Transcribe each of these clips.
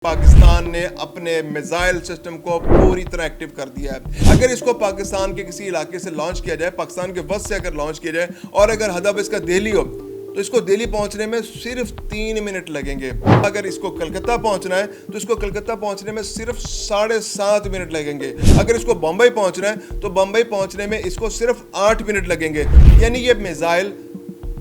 पाकिस्तान ने अपने missile system को पूरी तरह एक्टिव कर दिया है। अगर इसको पाकिस्तान के किसी इलाके से लॉन्च किया जाए, पाकिस्तान के वस्त से अगर लॉन्च किया जाए और अगर हदफ इसका दिल्ली हो तो इसको दिल्ली पहुंचने में सिर्फ 3 मिनट लगेंगे। अगर इसको कलकत्ता पहुंचना है तो इसको कलकत्ता पहुंचने में सिर्फ 7.5 मिनट लगेंगे। अगर इसको बम्बई पहुंचना है तो बम्बई पहुंचने में इसको सिर्फ 8 मिनट लगेंगे। यानी ये मिसाइल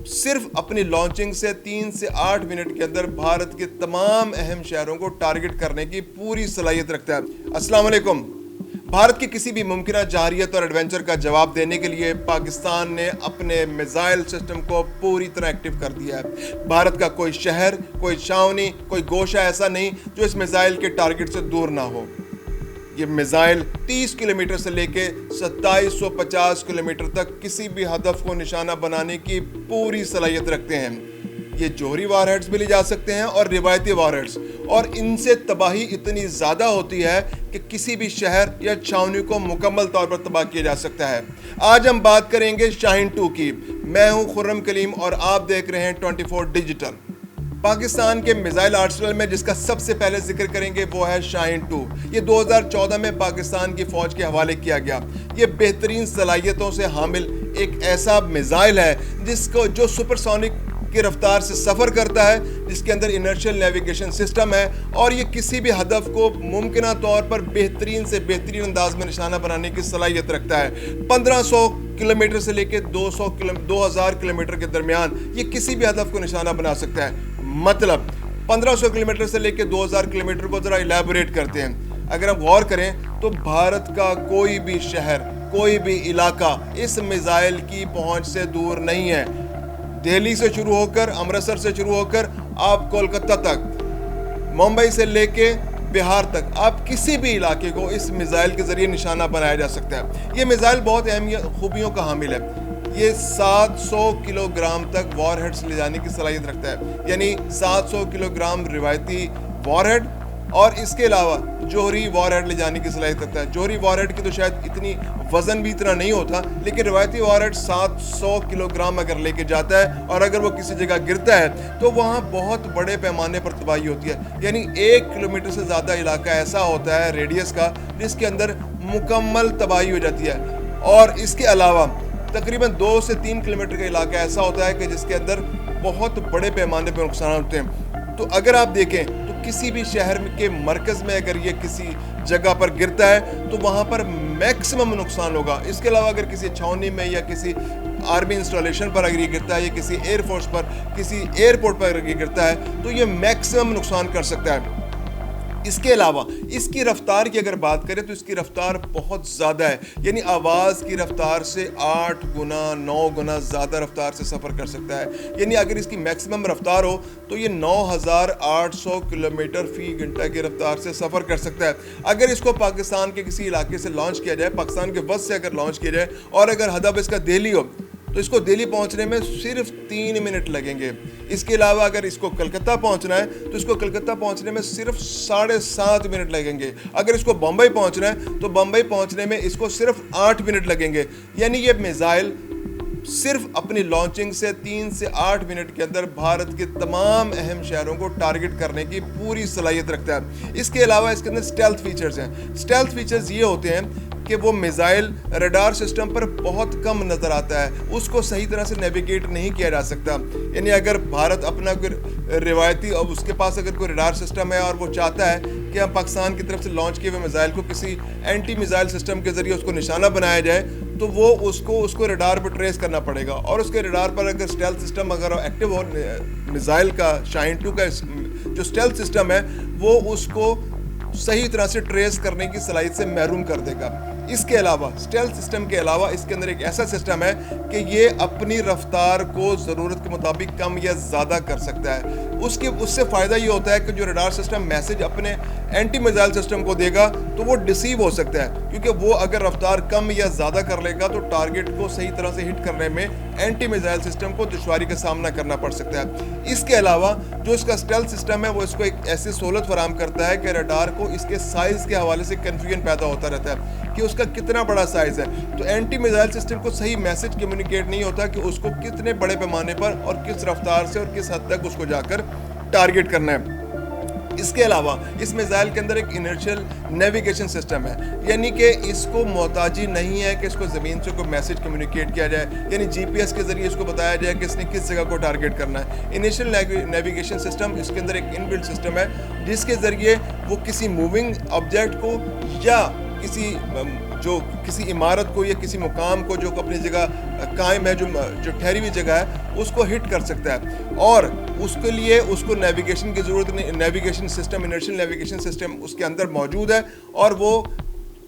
सिर्फ अपनी लॉन्चिंग से 3 से 8 मिनट के अंदर भारत के तमाम अहम शहरों को टारगेट करने की पूरी सलाहियत रखता है। अस्सलाम वालेकुम। भारत की किसी भी मुमकिन जारहियत और एडवेंचर का जवाब देने के लिए पाकिस्तान ने अपने मिसाइल सिस्टम को पूरी तरह एक्टिव कर दिया है। भारत का कोई शहर, कोई छावनी, कोई गोशा ऐसा नहीं जो इस मिसाइल के टारगेट से दूर ना हो। ये मिसाइल 30 किलोमीटर से लेके 2750 किलोमीटर तक किसी भी हदफ को निशाना बनाने की पूरी सलाहियत रखते हैं। ये जोहरी वारहेड्स भी ले जा सकते हैं और रिवायती वारहेड्स, और इनसे तबाही इतनी ज़्यादा होती है कि किसी भी शहर या छावनी को मुकम्मल तौर पर तबाह किया जा सकता है। आज हम बात करेंगे शाहीन 2 की। मैं हूँ खुर्रम कलीम और आप देख रहे हैं 24 डिजिटल। पाकिस्तान के मिसाइल आर्सेनल में जिसका सबसे पहले जिक्र करेंगे वो है शाहीन 2। ये 2014 में पाकिस्तान की फौज के हवाले किया गया। ये बेहतरीन सलाहियतों से हामिल एक ऐसा मिसाइल है जो सुपरसोनिक की रफ्तार से सफ़र करता है, जिसके अंदर इनर्शियल नेविगेशन सिस्टम है, और ये किसी भी हदफ को मुमकिन तौर पर बेहतरीन से बेहतरीन अंदाज में निशाना बनाने की सलाहियत रखता है। 1500 किलोमीटर से लेकर 2000 किलोमीटर के दरमियान ये किसी भी हदफ को निशाना बना सकता है। मतलब 1500 किलोमीटर से लेकर 2000 किलोमीटर को ज़रा इलेबोरेट करते हैं। अगर हम गौर करें तो भारत का कोई भी शहर, कोई भी इलाका इस मिसाइल की पहुंच से दूर नहीं है। दिल्ली से शुरू होकर, अमृतसर से शुरू होकर आप कोलकाता तक, मुंबई से लेके बिहार तक, आप किसी भी इलाके को इस मिसाइल के ज़रिए निशाना बनाया जा सकता है। ये मिसाइल बहुत अहम खूबियों का हामिल है। ये 700 किलोग्राम तक वॉरहेड्स ले जाने की सलाहियत रखता है, यानी 700 किलोग्राम रिवायती वॉरहेड और इसके अलावा जोहरी वॉरहेड ले जाने की सलाहियत रखता है। जोहरी वॉरहेड की तो शायद इतनी वज़न भी इतना नहीं होता, लेकिन रिवायती वॉरहेड 700 किलोग्राम अगर लेके जाता है और अगर वो किसी जगह गिरता है तो वहाँ बहुत बड़े पैमाने पर तबाही होती है। यानी 1 किलोमीटर से ज़्यादा इलाका ऐसा होता है रेडियस का जिसके अंदर मुकम्मल तबाही हो जाती है, और इसके अलावा तकरीबन 2 से 3 किलोमीटर का इलाका ऐसा होता है कि जिसके अंदर बहुत बड़े पैमाने पर नुकसान होते हैं। तो अगर आप देखें तो किसी भी शहर के मरकज़ में अगर ये किसी जगह पर गिरता है तो वहाँ पर मैक्सिमम नुकसान होगा। इसके अलावा अगर किसी छावनी में या किसी आर्मी इंस्टॉलेशन पर अगर ये गिरता है या किसी एयरफोर्स पर, किसी एयरपोर्ट पर अगर ये गिरता है तो ये मैक्सिमम नुकसान कर सकता है। इसके अलावा इसकी रफ्तार की अगर बात करें तो इसकी रफ्तार बहुत ज़्यादा है, यानी आवाज़ की रफ्तार से 8 गुना 9 गुना ज़्यादा रफ्तार से सफ़र कर सकता है। यानी अगर इसकी मैक्सिमम रफ्तार हो तो ये 9800 किलोमीटर फ़ी घंटा की रफ्तार से सफ़र कर सकता है। अगर इसको पाकिस्तान के किसी इलाके से लॉन्च किया जाए, पाकिस्तान के वस्त से अगर लॉन्च किया जाए और अगर हदफ इसका दिल्ली हो तो इसको दिल्ली पहुंचने में सिर्फ 3 मिनट लगेंगे। इसके अलावा अगर इसको कलकत्ता पहुंचना है तो इसको कलकत्ता पहुंचने में सिर्फ 7.5 मिनट लगेंगे। अगर इसको बम्बई पहुंचना है तो बम्बई पहुंचने में इसको सिर्फ 8 मिनट लगेंगे। यानी ये मिसाइल सिर्फ अपनी लॉन्चिंग से 3 से 8 मिनट के अंदर भारत के तमाम अहम शहरों को टारगेट करने की पूरी सलाहियत रखता है। इसके अलावा इसके अंदर स्टेल्थ फीचर्स हैं। स्टेल्थ फीचर्स ये होते हैं कि वो मिसाइल रडार सिस्टम पर बहुत कम नज़र आता है, उसको सही तरह से नेविगेट नहीं किया जा सकता। यानी अगर भारत अपना कोई रिवायती, अब उसके पास अगर कोई रडार सिस्टम है और वो चाहता है कि हम पाकिस्तान की तरफ से लॉन्च किए हुए मिसाइल को किसी एंटी मिसाइल सिस्टम के ज़रिए उसको निशाना बनाया जाए तो वो उसको रडार पर ट्रेस करना पड़ेगा, और उसके रडार पर अगर स्टेल्थ सिस्टम अगर एक्टिव हो, मिसाइल का शाहीन 2 का जो स्टेल्थ सिस्टम है वो उसको सही तरह से ट्रेस करने की सलाहियत से महरूम कर देगा। इसके अलावा स्टेल्थ सिस्टम के अलावा इसके अंदर एक ऐसा सिस्टम है कि ये अपनी रफ्तार को ज़रूरत के मुताबिक कम या ज़्यादा कर सकता है। उससे फ़ायदा ये होता है कि जो रडार सिस्टम मैसेज अपने एंटी मिसाइल सिस्टम को देगा तो वो डिसीव हो सकता है, क्योंकि वो अगर रफ्तार कम या ज़्यादा कर लेगा तो टारगेट को सही तरह से हिट करने में एंटी मिसाइल सिस्टम को दुश्वारी का सामना करना पड़ सकता है। इसके अलावा जो इसका स्टेल्थ सिस्टम है वो इसको एक ऐसी सहूलत फराहम करता है कि रडार को इसके साइज़ के हवाले से कन्फ्यूजन पैदा होता रहता है कि उसका कितना बड़ा साइज़ है। तो एंटी मिसाइल सिस्टम को सही मैसेज कम्युनिकेट नहीं होता कि उसको कितने बड़े पैमाने पर और किस रफ्तार से और किस हद तक उसको जाकर टारगेट करना है। اس کے علاوہ اس میزائل کے اندر ایک انرشل نیویگیشن سسٹم ہے، یعنی کہ اس کو محتاجی نہیں ہے کہ اس کو زمین سے کوئی میسج کمیونیکیٹ کیا جائے، یعنی جی پی ایس کے ذریعے اس کو بتایا جائے کہ اس نے کس جگہ کو ٹارگیٹ کرنا ہے۔ انرشل نیویگیشن سسٹم، اس کے اندر ایک ان بلٹ سسٹم ہے جس کے ذریعے وہ کسی موونگ آبجیکٹ کو یا کسی عمارت کو یا کسی مقام کو جو اپنی جگہ قائم ہے، جو ٹھہری ہوئی جگہ ہے، اس کو ہٹ کر سکتا ہے، اور اس کے لیے اس کو نیویگیشن کی ضرورت نہیں۔ Navigation system, inertial navigation system اس کے اندر موجود ہے، اور وہ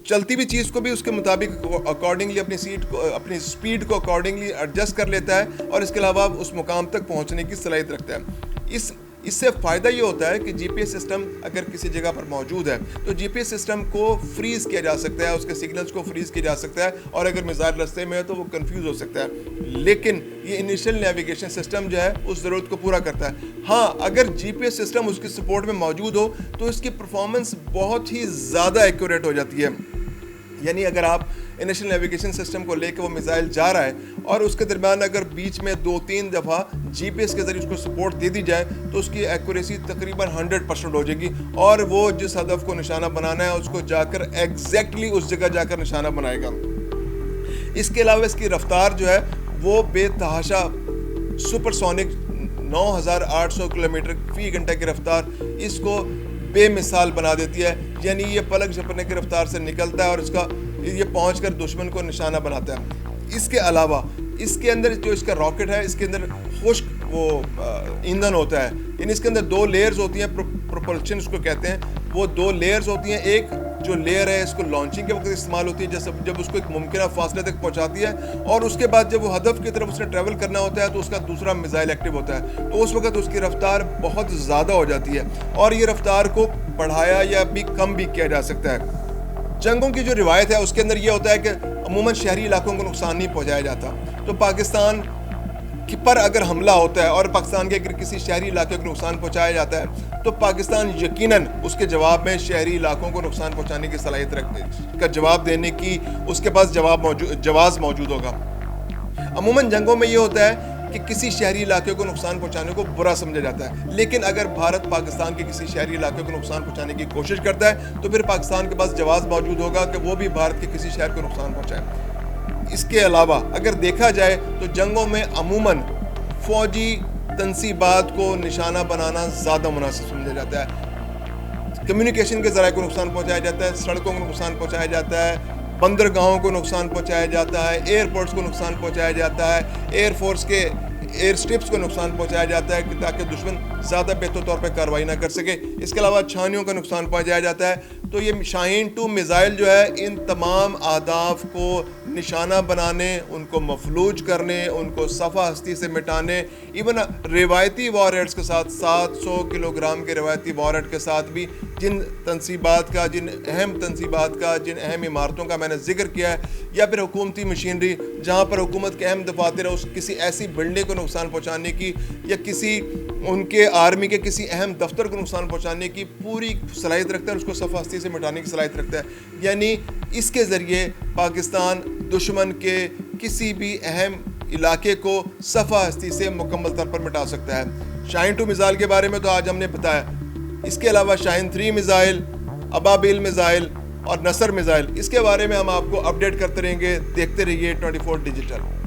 چلتی ہوئی چیز کو بھی اس کے مطابق اکارڈنگلی اپنی سپیڈ کو اکارڈنگلی ایڈجسٹ کر لیتا ہے، اور اس کے علاوہ اس مقام تک پہنچنے کی صلاحیت رکھتا ہے۔ اس سے فائدہ یہ ہوتا ہے کہ جی پی ایس سسٹم اگر کسی جگہ پر موجود ہے تو جی پی ایس سسٹم کو فریز کیا جا سکتا ہے، اس کے سگنلز کو فریز کیا جا سکتا ہے، اور اگر میزائل راستے میں ہے تو وہ کنفیوز ہو سکتا ہے، لیکن یہ انیشل نیویگیشن سسٹم جو ہے اس ضرورت کو پورا کرتا ہے۔ ہاں، اگر جی پی ایس سسٹم اس کی سپورٹ میں موجود ہو تو اس کی پرفارمنس بہت ہی زیادہ ایکوریٹ ہو جاتی ہے، یعنی اگر آپ انیشل نیویگیشن سسٹم کو لے کے وہ میزائل جا رہا ہے اور اس کے درمیان اگر بیچ میں 2-3 دفعہ جی پی ایس کے ذریعے اس کو سپورٹ دے دی جائے تو اس کی ایکوریسی تقریباً 100% ہو جائے گی، اور وہ جس ہدف کو نشانہ بنانا ہے اس کو جا کر ایگزیکٹلی اس جگہ جا کر نشانہ بنائے گا۔ اس کے علاوہ اس کی رفتار جو ہے وہ بے تحاشا سپر سونک 9800 کلومیٹر فی گھنٹہ کی رفتار اس کو بے مثال بنا دیتی ہے، یعنی یہ پلک جھپکنے کی رفتار سے نکلتا ہے اور یہ پہنچ کر دشمن کو نشانہ بناتا ہے۔ اس کے علاوہ اس کے اندر جو اس کا راکٹ ہے، اس کے اندر خشک ایندھن ہوتا ہے، یعنی اس کے اندر 2 لیئرز ہوتی ہیں، پروپلشن اس کو کہتے ہیں۔ وہ 2 لیئرز ہوتی ہیں، ایک جو لیئر ہے اس کو لانچنگ کے وقت استعمال ہوتی ہے جب اس کو ایک ممکنہ فاصلے تک پہنچاتی ہے، اور اس کے بعد جب وہ ہدف کی طرف اس نے ٹریول کرنا ہوتا ہے تو اس کا دوسرا میزائل ایکٹیو ہوتا ہے، تو اس وقت اس کی رفتار بہت زیادہ ہو جاتی ہے، اور یہ رفتار کو بڑھایا یا بھی کم بھی کیا جا سکتا ہے۔ جنگوں کی جو روایت ہے اس کے اندر یہ ہوتا ہے کہ عموماً شہری علاقوں کو نقصان نہیں پہنچایا جاتا، تو پاکستان پر اگر حملہ ہوتا ہے اور پاکستان کے اگر کسی شہری علاقے کو نقصان پہنچایا جاتا ہے تو پاکستان یقیناً اس کے جواب میں شہری علاقوں کو نقصان پہنچانے کی صلاحیت کا جواب دینے کی اس کے پاس جواز موجود ہوگا۔ عموماً جنگوں میں یہ ہوتا ہے کہ کسی شہری علاقے کو نقصان پہنچانے کو برا سمجھا جاتا ہے، لیکن اگر بھارت پاکستان کے کسی شہری علاقے کو نقصان پہنچانے کی کوشش کرتا ہے تو پھر پاکستان کے پاس جواز موجود ہوگا کہ وہ بھی بھارت کے کسی شہر کو نقصان پہنچائے۔ اس کے علاوہ اگر دیکھا جائے تو جنگوں میں عموماً فوجی تنصیبات کو نشانہ بنانا زیادہ مناسب سمجھا جاتا ہے۔ کمیونیکیشن کے ذرائع کو نقصان پہنچایا جاتا ہے، سڑکوں کو نقصان پہنچایا جاتا ہے، بندرگاہوں کو نقصان پہنچایا جاتا ہے، ایئرپورٹس کو نقصان پہنچایا جاتا ہے، ایئر فورس کے ایئر سٹرپس کو نقصان پہنچایا جاتا ہے تاکہ دشمن زیادہ بہتر طور پہ کارروائی نہ کر سکے۔ اس کے علاوہ چھانیوں کا نقصان پہنچایا جاتا ہے۔ تو یہ شاہین 2 میزائل جو ہے ان تمام اہداف کو نشانہ بنانے، ان کو مفلوج کرنے، ان کو صفحہ ہستی سے مٹانے، ایون روایتی وار ہیڈز کے ساتھ 700 کلو گرام کے روایتی وار ہیڈ کے ساتھ بھی جن اہم تنصیبات کا، جن اہم عمارتوں کا میں نے ذکر کیا ہے، یا پھر حکومتی مشینری جہاں پر حکومت کے اہم دفاتر ہے، کسی ایسی بلڈنگ کو نقصان پہنچانے کی یا کسی ان کے آرمی کے کسی اہم دفتر کو نقصان پہنچانے کی پوری صلاحیت رکھتا ہے اور اس کو صفحہ ہستی سے مٹانے کی صلاحیت رکھتا ہے، یعنی اس کے ذریعے پاکستان دشمن کے کسی بھی اہم علاقے کو صفحہ ہستی سے مکمل طور پر مٹا سکتا ہے۔ شاہین 2 میزائل کے بارے میں تو آج ہم نے بتایا، اس کے علاوہ شاہین 3 میزائل، ابابیل میزائل اور نصر میزائل، اس کے بارے میں ہم آپ کو اپڈیٹ کرتے رہیں گے۔ دیکھتے رہیے 24 ڈیجیٹل۔